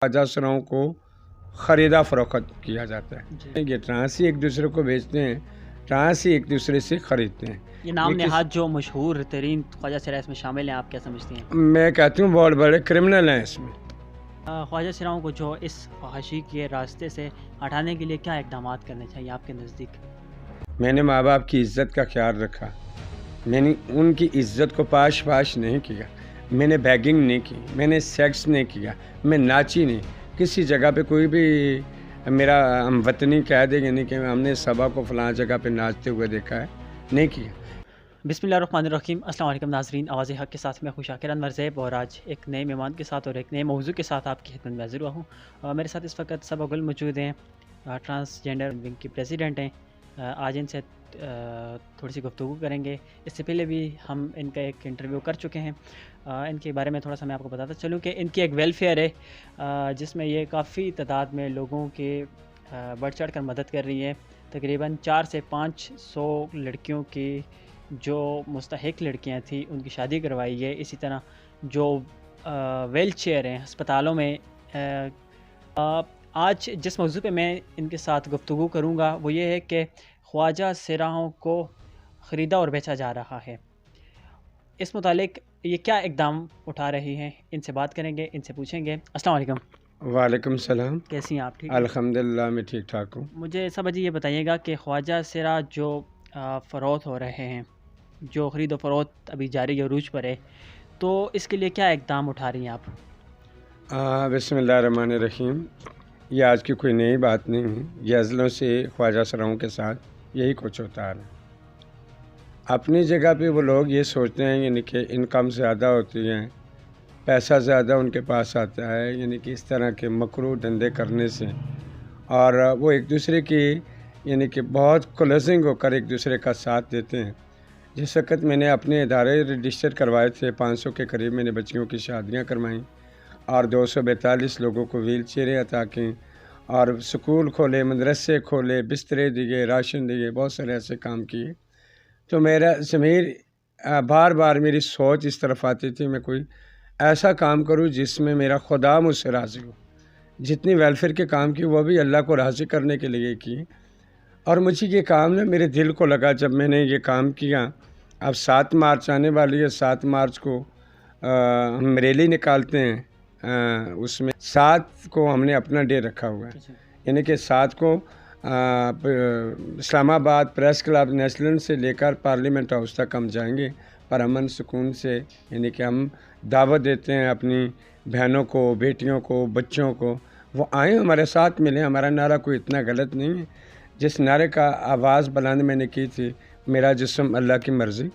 ख्वाजा सराओं को ख़रीदा फ़रोख्त किया जाता है। ये ट्रांसी एक दूसरे को बेचते हैं, ट्रांसी एक दूसरे से ख़रीदते हैं। ये नाम नहाद जो मशहूर तरीन ख्वाजा सरा इसमें शामिल हैं, आप क्या समझती हैं? मैं कहती हूँ बहुत बड़े क्रिमिनल हैं इसमें। ख्वाजा सराओं को जो इस फहाशी के रास्ते से हटाने के लिए क्या इक़दाम करने चाहिए आपके नज़दीक? मैंने माँ बाप की इज़्ज़त का ख्याल रखा, मैंने उनकी इज़्ज़त को पाश पाश नहीं किया, मैंने बैगिंग नहीं की, मैंने सेक्स नहीं किया, मैं नाची नहीं। किसी जगह पे कोई भी मेरा हम वतनी कह देंगे नहीं कि हमने सबा को फ़लाँ जगह पे नाचते हुए देखा है, नहीं किया। बिस्मिल्लाहिर्रहमानिर्रहीम। अस्सलाम वालेकुम नाज़रीन, आवाज़ हक़ के साथ मैं खुश आकिर अनवर ज़ैब और आज एक नए मेहमान के साथ और एक नए मौजू के साथ आपकी खिदमत में हाज़िर हुआ हूँ। मेरे साथ इस वक्त सबा गुल मौजूद हैं, ट्रांसजेंडर विंग की प्रेसिडेंट हैं। आज इनसे थोड़ी सी गुफ्तगू करेंगे। इससे पहले भी हम इनका एक इंटरव्यू कर चुके हैं। इनके बारे में थोड़ा सा मैं आपको बताता चलूँ कि इनकी एक वेलफेयर है जिसमें ये काफ़ी तादाद में लोगों के बढ़ चढ़ कर मदद कर रही है। तकरीबन 400 से 500 लड़कियों की जो मुस्तहिक लड़कियां थी उनकी शादी करवाई है। इसी तरह जो व्हील चेयर हैं अस्पतालों में। आज जिस मौजू पे मैं इनके साथ गुफ्तगू करूँगा वो ये है कि ख्वाजा सराओं को ख़रीदा और बेचा जा रहा है। इस मुतालिक ये क्या इक़दाम उठा रही हैं, इनसे बात करेंगे, इनसे पूछेंगे। अस्सलाम वालेकुम। वालेकुम सलाम। कैसी हैं आप? ठीक है अल्हम्दुलिल्लाह, मैं ठीक ठाक हूँ। मुझे सब जी ये बताइएगा कि ख्वाजा सरा जो फ़रोख्त हो रहे हैं, जो ख़रीद व फ़रोख्त अभी जारी अरूज पर है, तो इसके लिए क्या इक़दाम उठा रही हैं आप? बिस्मिल्लाहिर्रहमानिर्रहीम। ये आज की कोई नई बात नहीं है, ये अज़लों से ख्वाजा सराओं के साथ यही कुछ होता है। अपनी जगह पे वो लोग ये सोचते हैं यानी कि इनकम ज़्यादा होती है, पैसा ज़्यादा उनके पास आता है, यानी कि इस तरह के मकरूह धंधे करने से, और वो एक दूसरे की यानी कि बहुत क्लोजिंग होकर एक दूसरे का साथ देते हैं। जिस वक्त मैंने अपने इदारे रजिस्टर करवाए थे, 500 के करीब मैंने बच्चियों की शादियाँ करवाईं और 242 लोगों को व्हील चेयरें अता की और स्कूल खोले, मदरसे खोले, बिस्तरे दिए, राशन दिए, बहुत सारे ऐसे काम किए। तो मेरा ज़मीर बार बार मेरी सोच इस तरफ आती थी मैं कोई ऐसा काम करूं जिसमें मेरा खुदा मुझसे राज़ी हो। जितनी वेलफेयर के काम की वो भी अल्लाह को राज़ी करने के लिए की, और मुझे ये काम ना मेरे दिल को लगा। जब मैंने ये काम किया, अब 7 मार्च आने वाली है, 7 मार्च को हम रैली निकालते हैं। उसमें 7 को हमने अपना डे रखा हुआ है, यानी कि 7 को इस्लामाबाद प्रेस क्लब नेशनल से लेकर पार्लियामेंट हाउस तक हम जाएंगे, पर अमन सुकून से, यानी कि हम दावत देते हैं अपनी बहनों को, बेटियों को, बच्चों को, वो आएँ हमारे साथ मिलें। हमारा नारा कोई इतना गलत नहीं है। जिस नारे का आवाज़ बुलंद मैंने की थी, मेरा जिस्म अल्लाह की मर्ज़ी,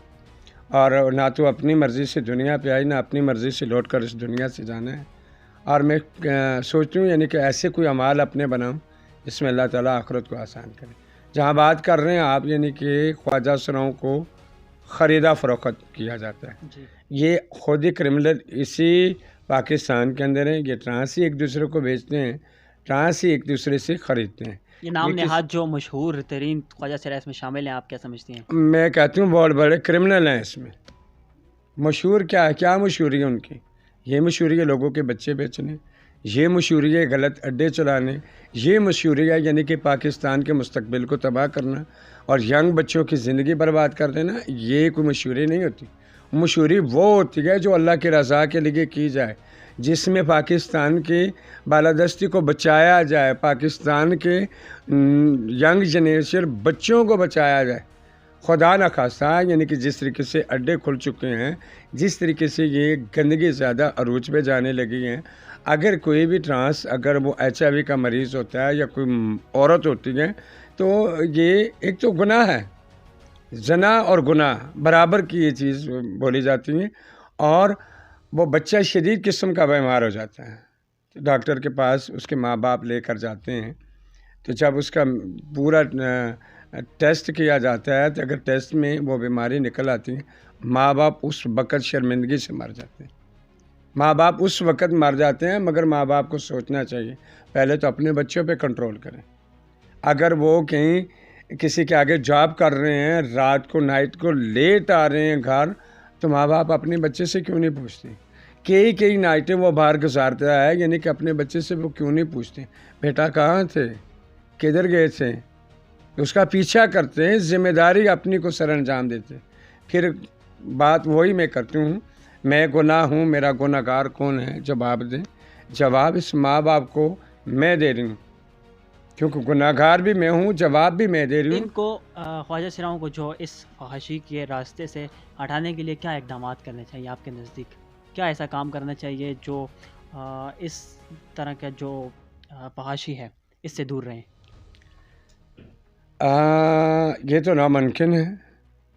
और ना तो अपनी मर्ज़ी से दुनिया पे आई, ना अपनी मर्ज़ी से लौट कर इस दुनिया से जाना है। और मैं सोचती हूँ यानी कि ऐसे कोई अमाल अपने बनाऊँ जिसमें अल्लाह ताला आखिरत को आसान करे। जहाँ बात कर रहे हैं आप, यानी कि ख्वाजा सराओं को ख़रीदा फ़रोख्त किया जाता है, ये खुद ही क्रिमिनल इसी पाकिस्तान के अंदर है। ये ट्रांसी एक दूसरे को बेचते हैं, ट्रांसी एक दूसरे से ख़रीदते हैं। ये नाम नहाद जो मशहूर तरीन ख्वाजा सरा इसमें शामिल हैं, आप क्या समझती हैं? मैं कहती हूँ बहुत बड़े क्रिमिनल हैं इसमें। मशहूर क्या है, क्या मशहूरी है उनकी? ये मशहूरी है लोगों के बच्चे बेचने, ये मशहूरी है गलत अड्डे चलाने, ये मशहूरी है यानी कि पाकिस्तान के मुस्तकबिल को तबाह करना और यंग बच्चों की ज़िंदगी बर्बाद कर देना। ये कोई मशहूरी नहीं होती। मशहूरी वो होती है जो अल्लाह की रज़ा के लिए की जाए, जिसमें पाकिस्तान की बालादस्ती को बचाया जाए, पाकिस्तान के यंग जनरेशन बच्चों को बचाया जाए। खुदा न खास्ता यानी कि जिस तरीके से अड्डे खुल चुके हैं, जिस तरीके से ये गंदगी ज़्यादा अरूज पे जाने लगी हैं, अगर कोई भी अगर वो HIV का मरीज़ होता है या कोई औरत होती है, तो ये एक तो गुनाह है, ज़ना और गुनाह बराबर की ये चीज़ बोली जाती है। और वो बच्चा शदीद किस्म का बीमार हो जाता है, तो डॉक्टर के पास उसके माँ बाप लेकर जाते हैं। तो जब उसका पूरा टेस्ट किया जाता है, तो अगर टेस्ट में वो बीमारी निकल आती है, माँ बाप उस वक़्त शर्मिंदगी से मर जाते हैं। माँ बाप उस वक़्त मर जाते हैं, मगर माँ बाप को सोचना चाहिए पहले तो अपने बच्चों पे कंट्रोल करें। अगर वो कहीं किसी के आगे जॉब कर रहे हैं, रात को नाइट को लेट आ रहे हैं घर, तो माँ बाप अपने बच्चे से क्यों नहीं पूछते کئی نائٹیں وہ باہر گزارتا ہے، یعنی کہ اپنے بچے سے وہ کیوں نہیں پوچھتے بیٹا کہاں تھے، کدھر گئے تھے، اس کا پیچھا کرتے ہیں، ذمہ داری اپنی کو سر انجام دیتے. پھر بات وہی میں کرتی ہوں، میں گناہ ہوں، میرا گناہ گار کون ہے، جواب دیں. جواب اس ماں باپ کو میں دے رہی ہوں، کیونکہ گناہ گار بھی میں ہوں، جواب بھی میں دے رہی ہوں. ان کو خواجہ سراؤں کو جو اس فحاشی کے راستے سے ہٹانے کے لیے کیا اقدامات کرنے چاہیے آپ کے نزدیک؟ کیا ایسا کام کرنا چاہیے جو اس طرح کا جو فحاشی ہے اس سے دور رہیں؟ یہ تو ناممکن ہے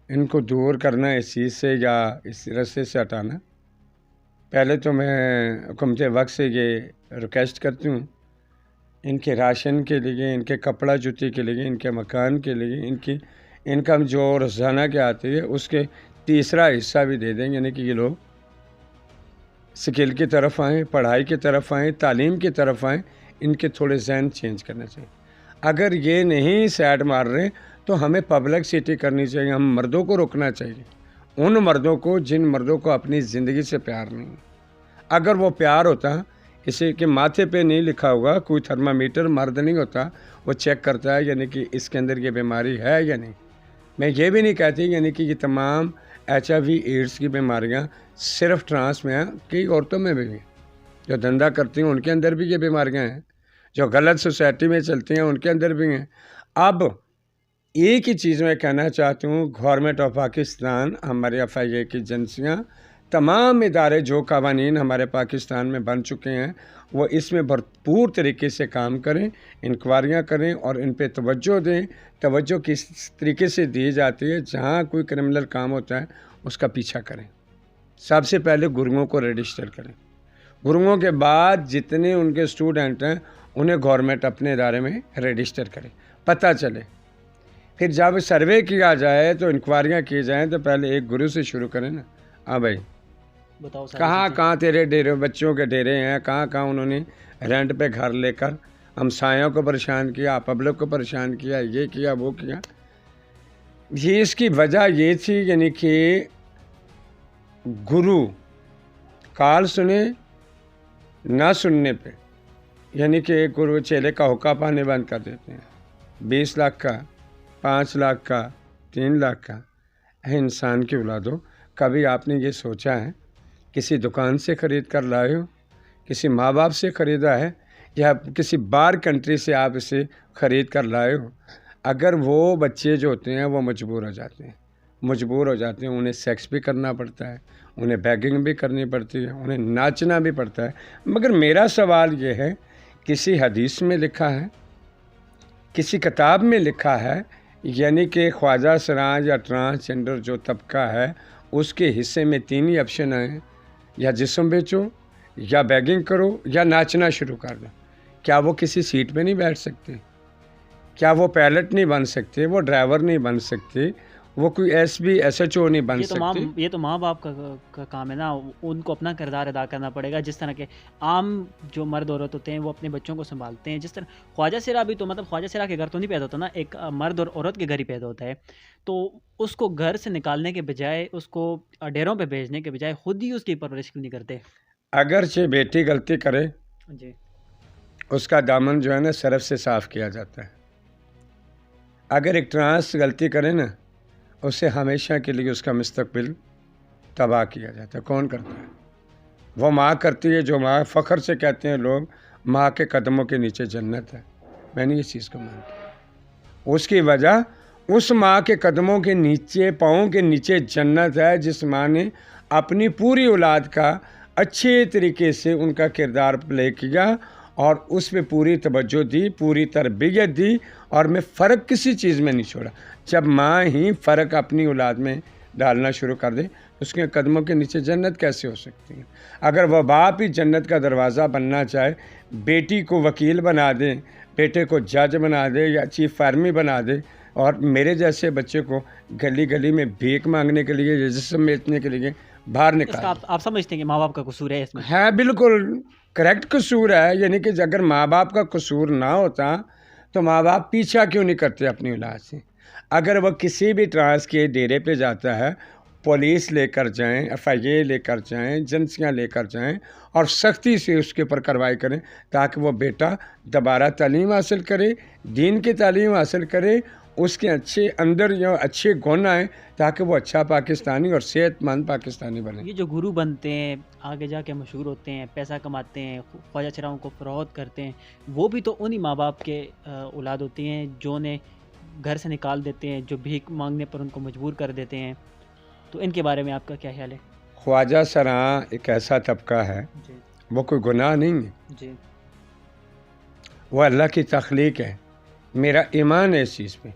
ان کو دور کرنا اس چیز سے یا اس رستے سے ہٹانا. پہلے تو میں حکومت وقت سے یہ ریکویسٹ کرتی ہوں، ان کے راشن کے لیے، ان کے کپڑا جوتی کے لیے، ان کے مکان کے لیے، ان کی انکم جو روزانہ کے آتی ہے اس کے تیسرا حصہ بھی دے دیں، یعنی کہ یہ لوگ سکل کی طرف آئیں، پڑھائی کی طرف آئیں، تعلیم کی طرف آئیں. ان کے تھوڑے ذہن چینج کرنا چاہیے. اگر یہ نہیں سیٹ مار رہے تو ہمیں پبلک سٹی کرنی چاہیے. ہم مردوں کو روکنا چاہیے، ان مردوں کو جن مردوں کو اپنی زندگی سے پیار نہیں. اگر وہ پیار ہوتا، کسی کے ماتھے پہ نہیں لکھا ہوگا، کوئی تھرمامیٹر مرد نہیں ہوتا وہ چیک کرتا ہے یعنی کہ اس کے اندر یہ بیماری ہے یا نہیں. میں یہ بھی نہیں کہتی یعنی کہ یہ تمام HIV ایڈس کی بیماریاں صرف ٹرانس میں ہیں، کئی عورتوں میں بھی ہیں جو دھندا کرتی ہیں، ان کے اندر بھی یہ بیماریاں ہیں، جو غلط سوسائٹی میں چلتی ہیں ان کے اندر بھی ہیں. اب ایک ہی چیز میں کہنا چاہتی ہوں، گورنمنٹ آف پاکستان، ہمارے FIA کی ایجنسیاں، تمام ادارے جو قوانین ہمارے پاکستان میں بن چکے ہیں وہ اس میں بھرپور طریقے سے کام کریں، انکوائریاں کریں اور ان پہ توجہ دیں. توجہ کس طریقے سے دی جاتی ہے، جہاں کوئی کرمنل کام ہوتا ہے اس کا پیچھا کریں. سب سے پہلے گروؤں کو رجسٹر کریں. گروؤں کے بعد جتنے ان کے اسٹوڈنٹ ہیں انہیں گورنمنٹ اپنے ادارے میں رجسٹر کرے، پتہ چلے. پھر جب سروے کیا جائے تو انکوائریاں کی جائیں تو پہلے ایک گرو سے شروع کریں نا. ہاں بھائی، بتاؤ کہاں تیرے ڈیرے، بچوں کے ڈیرے ہیں، کہاں انہوں نے رینٹ پہ گھر لے کر ہمسایوں کو پریشان کیا، پبلک کو پریشان کیا، یہ کیا وہ کیا. یہ اس کی وجہ یہ تھی یعنی کہ گرو کال سنے نہ سننے پہ، یعنی کہ گرو چیلے کا حکا پانے بند کر دیتے ہیں. 20 لاکھ کا، 5 لاکھ کا، 3 لاکھ کا. انسان کی اولادوں، کبھی آپ نے یہ سوچا ہے کسی دکان سے خرید کر لائے ہو، کسی ماں باپ سے خریدا ہے یا کسی باہر کنٹری سے آپ اسے خرید کر لائے ہو؟ اگر وہ بچے جو ہوتے ہیں وہ مجبور ہو جاتے ہیں، انہیں سیکس بھی کرنا پڑتا ہے، انہیں بیگنگ بھی کرنی پڑتی ہے، انہیں ناچنا بھی پڑتا ہے. مگر میرا سوال یہ ہے، کسی حدیث میں لکھا ہے، کسی کتاب میں لکھا ہے یعنی کہ خواجہ سراج یا ٹرانسجنڈر جو طبقہ ہے اس کے حصے میں 3 ہی آپشن ہیں، یا جسم بیچو، یا بیگنگ کرو، یا ناچنا شروع کر دو. کیا وہ کسی سیٹ پہ نہیں بیٹھ سکتے؟ کیا وہ پائلٹ نہیں بن سکتے؟ وہ ڈرائیور نہیں بن سکتے؟ وہ کوئی SHO نہیں بن سکتے؟ یہ تو ماں باپ کا کام ہے نا، ان کو اپنا کردار ادا کرنا پڑے گا. جس طرح کے عام جو مرد عورت ہوتے ہیں وہ اپنے بچوں کو سنبھالتے ہیں، جس طرح خواجہ سرا بھی تو مطلب خواجہ سرا کے گھر تو نہیں پیدا ہوتا نا، ایک مرد اور عورت کے گھر ہی پیدا ہوتا ہے. تو اس کو گھر سے نکالنے کے بجائے، اس کو ڈیروں پہ بھیجنے کے بجائے خود ہی اس کی پرورش کیوں نہیں کرتے؟ اگرچہ بیٹی غلطی کرے جی، اس کا دامن جو ہے نا سرف سے صاف کیا جاتا ہے. اگر ایک ٹرانس غلطی کرے نا، اسے ہمیشہ کے لیے اس کا مستقبل تباہ کیا جاتا ہے. کون کرتا ہے؟ وہ ماں کرتی ہے، جو ماں فخر سے کہتے ہیں لوگ ماں کے قدموں کے نیچے جنت ہے. میں نہیں اس چیز کو مانتا. اس کی وجہ اس ماں کے قدموں کے نیچے، پاؤں کے نیچے جنت ہے، جس ماں نے اپنی پوری اولاد کا اچھے طریقے سے ان کا کردار پلے کیا اور اس پہ پوری توجہ دی، پوری تربیت دی، اور میں فرق کسی چیز میں نہیں چھوڑا. جب ماں ہی فرق اپنی اولاد میں ڈالنا شروع کر دے، اس کے قدموں کے نیچے جنت کیسے ہو سکتی ہے؟ اگر وہ باپ ہی جنت کا دروازہ بننا چاہے، بیٹی کو وکیل بنا دے، بیٹے کو جج بنا دے یا چیف آرمی بنا دے، اور میرے جیسے بچے کو گلی گلی میں بھیک مانگنے کے لیے یا جسم بیچنے کے لیے باہر نکال، آپ سمجھتے ہیں کہ ماں باپ کا قصور ہے اس میں؟ ہے، بالکل کریکٹ قصور ہے. یعنی کہ اگر ماں باپ کا قصور نہ ہوتا تو ماں باپ پیچھا کیوں نہیں کرتے اپنی اولاد سے؟ اگر وہ کسی بھی ٹرانس کے ڈیرے پہ جاتا ہے، पुलिस लेकर जाएं, FIA लेकर जाएं, एजेंसियाँ लेकर जाएं और सख्ती से उसके ऊपर कार्रवाई करें ताकि वो बेटा दोबारा तालीम हासिल करे, दीन की तालीम हासिल करे, उसके अच्छे अंदर जो अच्छे गुण आए ताकि वो अच्छा पाकिस्तानी और सेहतमंद पाकिस्तानी बने। ये जो गुरु बनते हैं, आगे जाके मशहूर होते हैं, पैसा कमाते हैं, ख्वाजा चराहों को फरोख्त करते हैं, वो भी तो उन्हीं माँ बाप के औलाद होती हैं जो उन्हें घर से निकाल देते हैं, जो भीख मांगने पर उनको मजबूर कर देते हैं। तो इनके बारे में आपका क्या ख्याल है? ख्वाजा सरां एक ऐसा तबका है, जी वो कोई गुनाह नहीं है, जी वो अल्लाह की तख्लीक है। मेरा ईमान है इस चीज़ पे।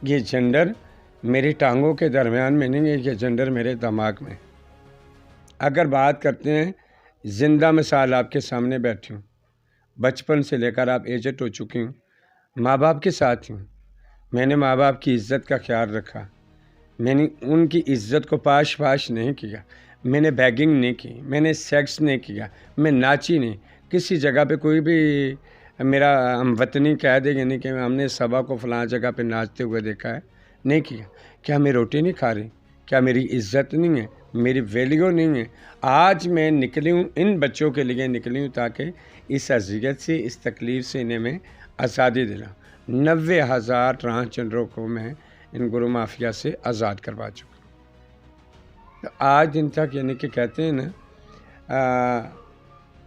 ये जेंडर मेरी टांगों के दरमियान में नहीं है, ये जेंडर मेरे दिमाग में। अगर बात करते हैं, ज़िंदा मिसाल आपके सामने बैठी हूँ, बचपन से लेकर आप एजेड हो चुकी हूँ, माँ बाप के साथ हूँ, मैंने माँ बाप की इज़्ज़त का ख्याल रखा, मैंने उनकी इज़्ज़त को पाश पाश नहीं किया, मैंने बैगिंग नहीं की, मैंने सेक्स नहीं किया, मैं नाची नहीं, किसी जगह पे कोई भी मेरा हम वतनी कह दे यानी कि हमने सबा को फ़लाँ जगह पे नाचते हुए देखा है, नहीं किया। क्या मैं रोटी नहीं खा रही? क्या मेरी इज़्ज़त नहीं है? मेरी वैल्यू नहीं है? आज मैं निकली हूँ, इन बच्चों के लिए निकली हूँ ताकि इस अज़ियत से, इस तकलीफ़ से इन्हें मैं आज़ादी दिलाऊँ। 90,000 ट्रांसजेंडरों को मैं इन गुरु माफिया से आज़ाद करवा चुका। तो आज दिन तक यानी कि कहते हैं ना,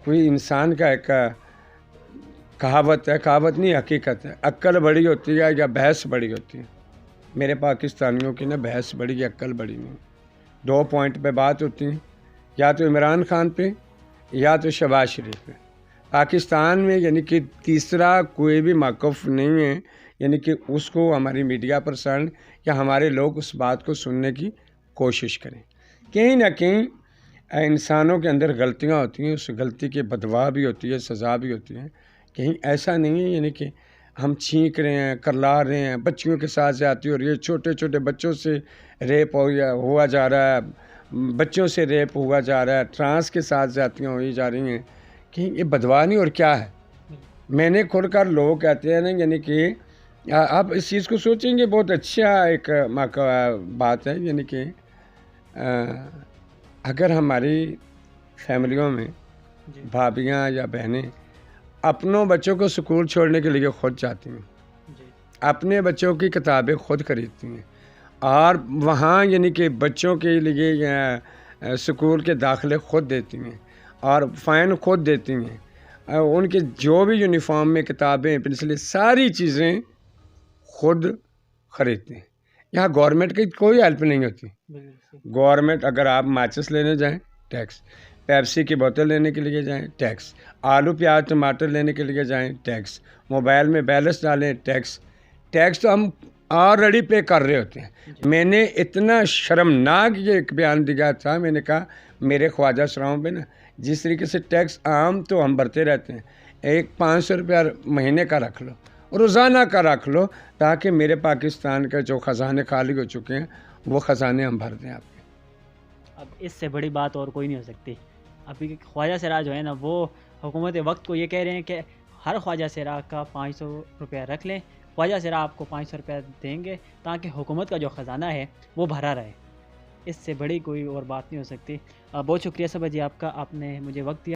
कोई इंसान का एक कहावत है, कहावत नहीं हकीकत है, अक्ल बड़ी होती है या बहस बड़ी होती है। मेरे पाकिस्तानियों की ना बहस बड़ी है, अक्ल बड़ी नहीं। 2 पॉइंट पे बात होती है, या तो इमरान खान पे या तो शहबाज शरीफ पे। पाकिस्तान में यानी कि तीसरा कोई भी मौक़िफ़ नहीं है, यानी कि उसको हमारी मीडिया पर्सन या हमारे लोग उस बात को सुनने की कोशिश करें। कहीं ना कहीं इंसानों के अंदर गलतियां होती हैं, उस गलती की बदवा भी होती है, सज़ा भी होती है। कहीं ऐसा नहीं है यानी कि हम छींक रहे हैं, करला रहे हैं, बच्चियों के साथ ज़्यादती हो रही है, छोटे छोटे बच्चों से रेप हुआ जा रहा है, बच्चों से रेप हुआ जा रहा है, ट्रांस के साथ ज़्यादतियाँ हुई जा रही हैं। कहीं ये बदवा नहीं और क्या है? मैंने खुद कर लोग कहते हैं ना, यानी कि आप इस चीज़ को सोचेंगे, बहुत अच्छा एक बात है। यानी कि अगर हमारी फैमिलियों में भाभियाँ या बहनें अपनों बच्चों को स्कूल छोड़ने के लिए खुद जाती हैं, अपने बच्चों की किताबें खुद खरीदती हैं और वहाँ यानी कि बच्चों के लिए स्कूल के दाखिले खुद देती हैं और फ़ाइन खुद देती हैं, उनके जो भी यूनिफॉर्म में किताबें, पेंसिलें, सारी चीज़ें खुद खरीदते हैं। यहाँ गवर्नमेंट की कोई हेल्प नहीं होती। गवर्नमेंट, अगर आप माचिस लेने जाएं टैक्स, पेप्सी की बोतल लेने के लिए जाएं टैक्स, आलू प्याज टमाटर लेने के लिए जाएं टैक्स, मोबाइल में बैलेंस डालें टैक्स। टैक्स तो हम ऑलरेडी पे कर रहे होते हैं। मैंने इतना शर्मनाक ये एक बयान दिया था, मैंने कहा मेरे ख्वाजा सराओं पे ना जिस तरीके से टैक्स आम तो हम भरते रहते हैं, एक 500 रुपया महीने का रख लो, रोज़ाना का रख लो, ताकि मेरे पाकिस्तान के जो ख़जाने खाली हो चुके हैं वो ख़जाने हम भर दें आपके। अब इससे बड़ी बात और कोई नहीं हो सकती। अभी ख्वाजा सरा जो है ना, वो हुकूमत वक्त को ये कह रहे हैं कि हर ख्वाजा सरा का 500 रुपया रख लें, ख्वाजा सरा आपको 500 रुपया देंगे ताकि हुकूमत का जो ख़जाना है वो भरा रहे। इससे बड़ी कोई और बात नहीं हो सकती। बहुत शुक्रिया सबा जी आपका, आपने मुझे वक्त दिया।